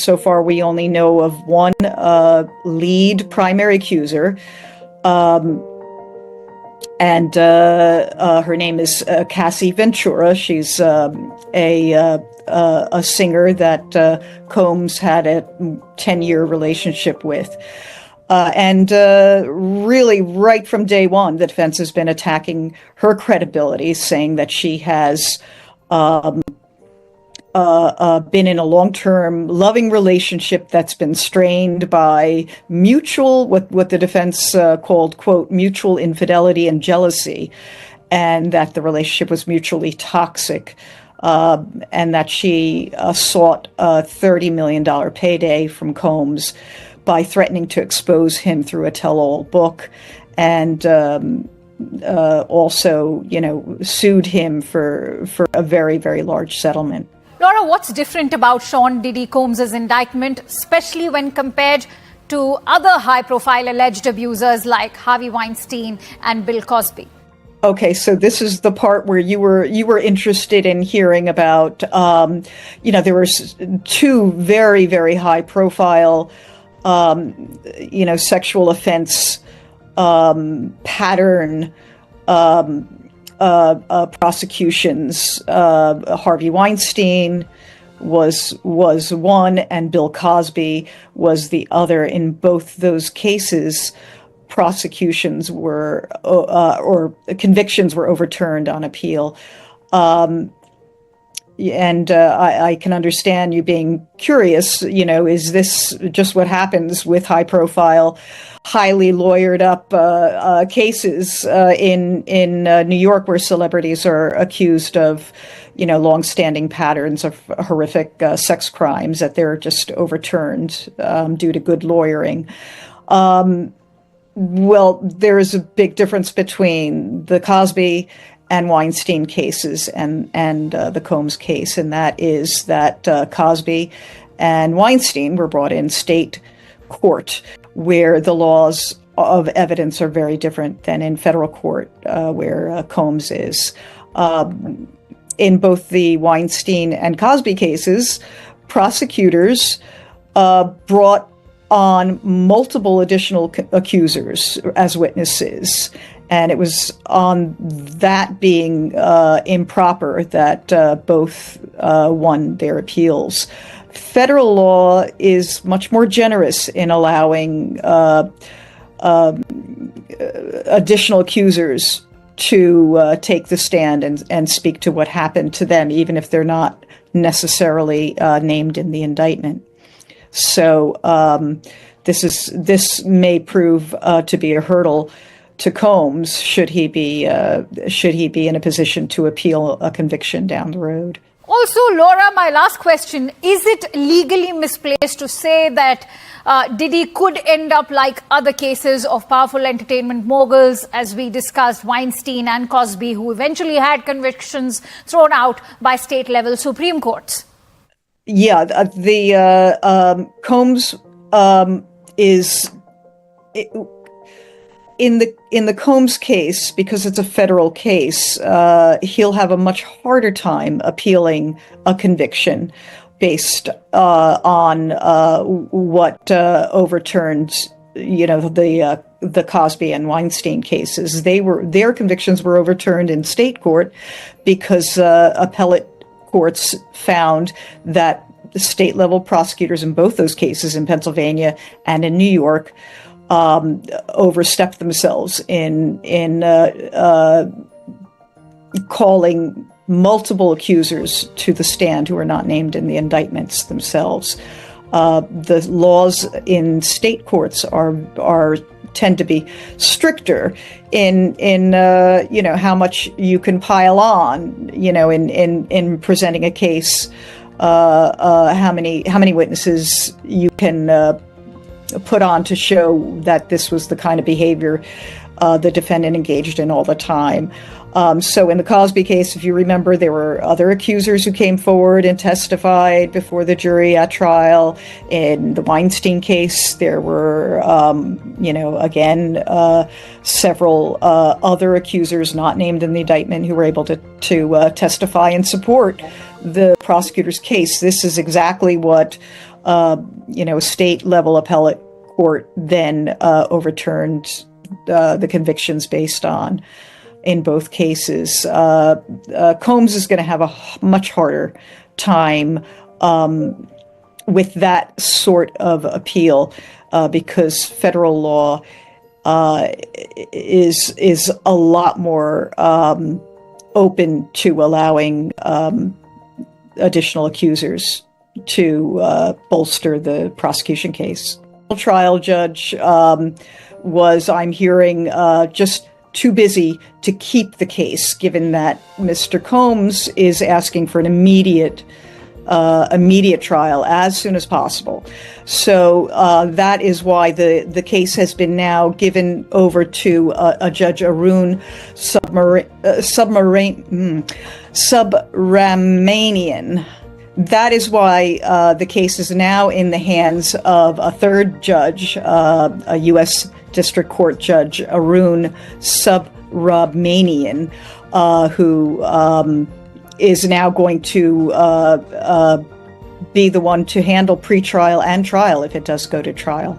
So far, we only know of one lead primary accuser, and her name is Cassie Ventura. She's a singer that Combs had a 10-year relationship with. And really, right from day one, the defense has been attacking her credibility, saying that she has been in a long-term loving relationship that's been strained by what the defense called, quote, mutual infidelity and jealousy, and that the relationship was mutually toxic, and that she sought a $30 million payday from Combs by threatening to expose him through a tell-all book, and also, sued him for a very, very large settlement. Laura, what's different about Sean Diddy Combs' indictment, especially when compared to other high-profile alleged abusers like Harvey Weinstein and Bill Cosby? Okay, so this is the part where you were interested in hearing about. There were two very, very high-profile, sexual offense pattern prosecutions. Harvey Weinstein was one, and Bill Cosby was the other. In both those cases, prosecutions were or convictions were overturned on appeal. And I can understand you being curious, is this just what happens with high-profile, highly lawyered up cases in New York, where celebrities are accused of, long-standing patterns of horrific sex crimes, that they're just overturned due to good lawyering? Well, there is a big difference between the Cosby and Weinstein cases and the Combs case, and that is that Cosby and Weinstein were brought in state court, where the laws of evidence are very different than in federal court, where Combs is. In both the Weinstein and Cosby cases, prosecutors brought on multiple additional accusers as witnesses. And it was on that being improper that both won their appeals. Federal law is much more generous in allowing additional accusers to take the stand and speak to what happened to them, even if they're not necessarily named in the indictment. So this may prove to be a hurdle to Combs, should he be in a position to appeal a conviction down the road. Also, Laura, my last question, is it legally misplaced to say that Diddy could end up like other cases of powerful entertainment moguls, as we discussed, Weinstein and Cosby, who eventually had convictions thrown out by state-level Supreme Courts? Yeah, the Combs is... In the Combs case, because it's a federal case, he'll have a much harder time appealing a conviction based on what overturned, the Cosby and Weinstein cases. Their convictions were overturned in state court because appellate courts found that the state-level prosecutors in both those cases, in Pennsylvania and in New York, overstepped themselves in calling multiple accusers to the stand who are not named in the indictments themselves. The laws in state courts tend to be stricter in how much you can pile on, in presenting a case, how many witnesses you can put on to show that this was the kind of behavior the defendant engaged in all the time. So in the Cosby case, if you remember, there were other accusers who came forward and testified before the jury at trial. In the Weinstein case, there were, several other accusers not named in the indictment who were able to testify and support the prosecutor's case. This is exactly what a state level appellate court then overturned the convictions based on in both cases. Combs is going to have a much harder time with that sort of appeal because federal law is a lot more open to allowing additional accusers to bolster the prosecution case. The trial judge was, I'm hearing, just too busy to keep the case, given that Mr. Combs is asking for an immediate trial as soon as possible. So that is why the case has been now given over to a Judge Arun Subramanian. That is why the case is now in the hands of a third judge, a U.S. District Court Judge Arun Subramanian, who is now going to be the one to handle pretrial and trial if it does go to trial.